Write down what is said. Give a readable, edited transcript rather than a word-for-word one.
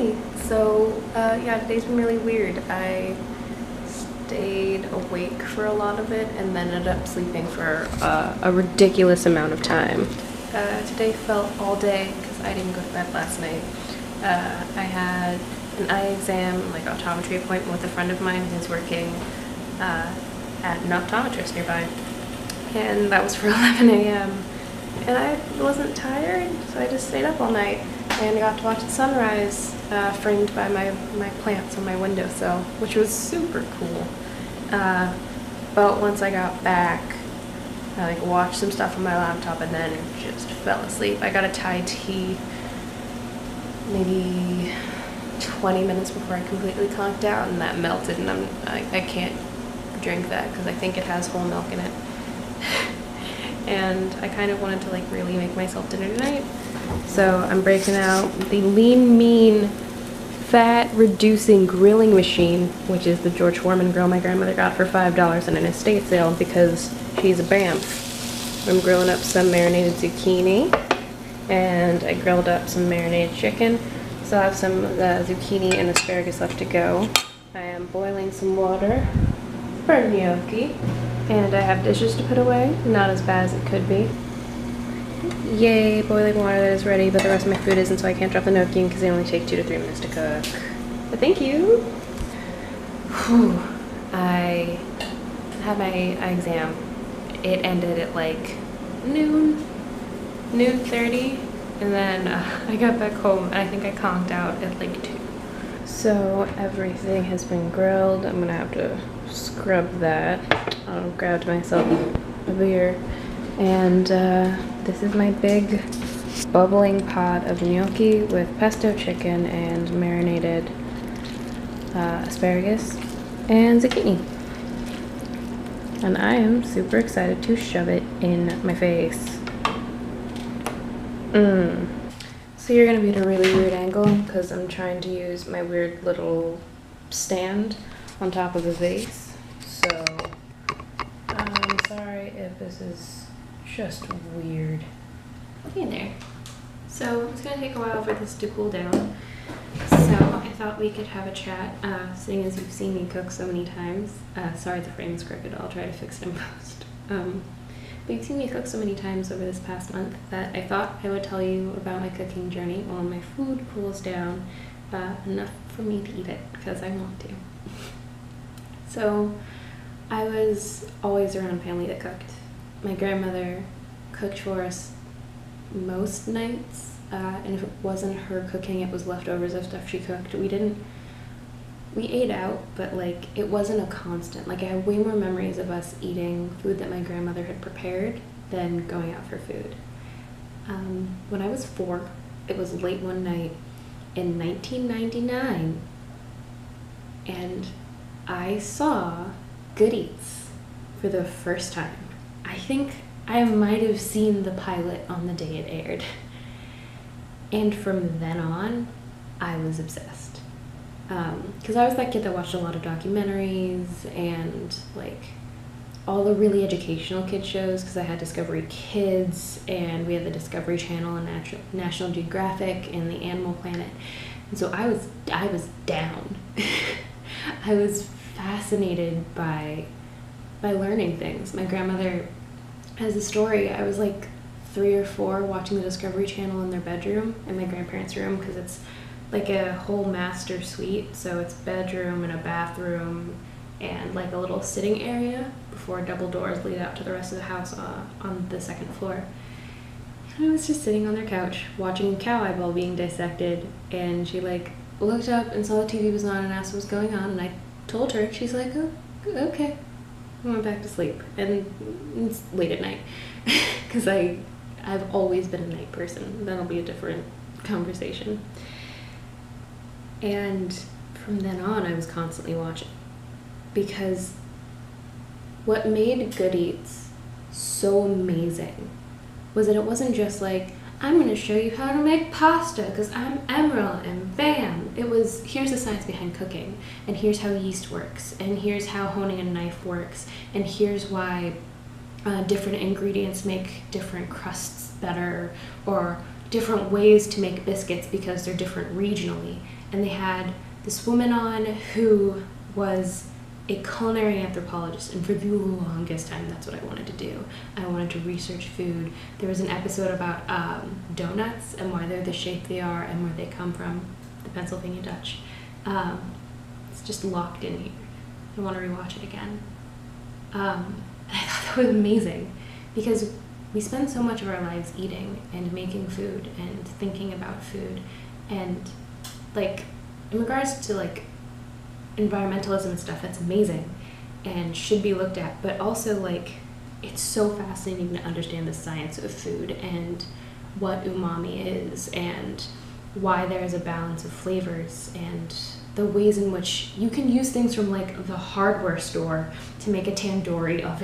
Hey, so yeah, today's been really weird. I stayed awake for a lot of it and then ended up sleeping for a ridiculous amount of time. Today felt all day because I didn't go to bed last night. I had an eye exam, like optometry appointment with a friend of mine who's working at an optometrist nearby, and that was for 11 a.m. And I wasn't tired, so I just stayed up all night and got to watch the sunrise framed by my plants on my windowsill, which was super cool. But once I got back, I watched some stuff on my laptop and then just fell asleep. I got a Thai tea maybe 20 minutes before I completely conked out, and that melted, and I can't drink that because I think it has whole milk in it. And I kind of wanted to really make myself dinner tonight. So I'm breaking out the Lean Mean fat reducing grilling machine, which is the George Foreman grill my grandmother got for $5 in an estate sale because she's a Banff. I'm grilling up some marinated zucchini, and I grilled up some marinated chicken. So I have some zucchini and asparagus left to go. I am boiling some water for gnocchi. And I have dishes to put away, not as bad as it could be. Yay, boiling water that is ready, but the rest of my food isn't, so I can't drop the gnocchi in because they only take 2 to 3 minutes to cook. But thank you. Whew. I had my eye exam. It ended at noon 30, and then I got back home and I think I conked out at 2. So everything has been grilled. I'm gonna have to scrub that. I grabbed myself a beer, and this is my big bubbling pot of gnocchi with pesto chicken and marinated asparagus and zucchini. And I am super excited to shove it in my face. So you're gonna be at a really weird angle because I'm trying to use my weird little stand on top of the vase. So I'm sorry if this is just weird. Hey there. So it's gonna take a while for this to cool down. So I thought we could have a chat, seeing as you've seen me cook so many times. Sorry the frame is crooked, I'll try to fix it in post. But you've seen me cook so many times over this past month that I thought I would tell you about my cooking journey while my food cools down enough for me to eat it, because I want to. So I was always around a family that cooked. My grandmother cooked for us most nights, and if it wasn't her cooking, it was leftovers of stuff she cooked. We ate out, but it wasn't a constant. I have way more memories of us eating food that my grandmother had prepared than going out for food. When I was 4, it was late one night in 1999, and I saw Good Eats for the first time. I think I might have seen the pilot on the day it aired. And from then on, I was obsessed. Because I was that kid that watched a lot of documentaries and all the really educational kid shows, because I had Discovery Kids and we had the Discovery Channel and National Geographic and the Animal Planet. And so I was down. I was fascinated by learning things. My grandmother has a story. I was 3 or 4 watching the Discovery Channel in their bedroom, in my grandparents' room, because it's a whole master suite, so it's bedroom and a bathroom and a little sitting area before double doors lead out to the rest of the house on the 2nd floor. And I was just sitting on their couch watching a cow eyeball being dissected, and she looked up and saw the TV was on and asked what was going on, and I told her, and she's like, oh, okay. I went back to sleep, and it's late at night because I've always been a night person. That'll be a different conversation. And from then on, I was constantly watching, because what made Good Eats so amazing was that it wasn't just I'm going to show you how to make pasta because I'm Emerald and bam. It was, here's the science behind cooking, and here's how yeast works, and here's how honing a knife works, and here's why different ingredients make different crusts better, or different ways to make biscuits because they're different regionally. And they had this woman on who was a culinary anthropologist, and for the longest time that's what I wanted to do. I wanted to research food. There was an episode about donuts and why they're the shape they are and where they come from, the Pennsylvania Dutch. It's just locked in here. I want to rewatch it again. And I thought that was amazing because we spend so much of our lives eating and making food and thinking about food, and like in regards to like environmentalism and stuff, that's amazing and should be looked at, but also like it's so fascinating to understand the science of food and what umami is and why there is a balance of flavors and the ways in which you can use things from like the hardware store to make a tandoori oven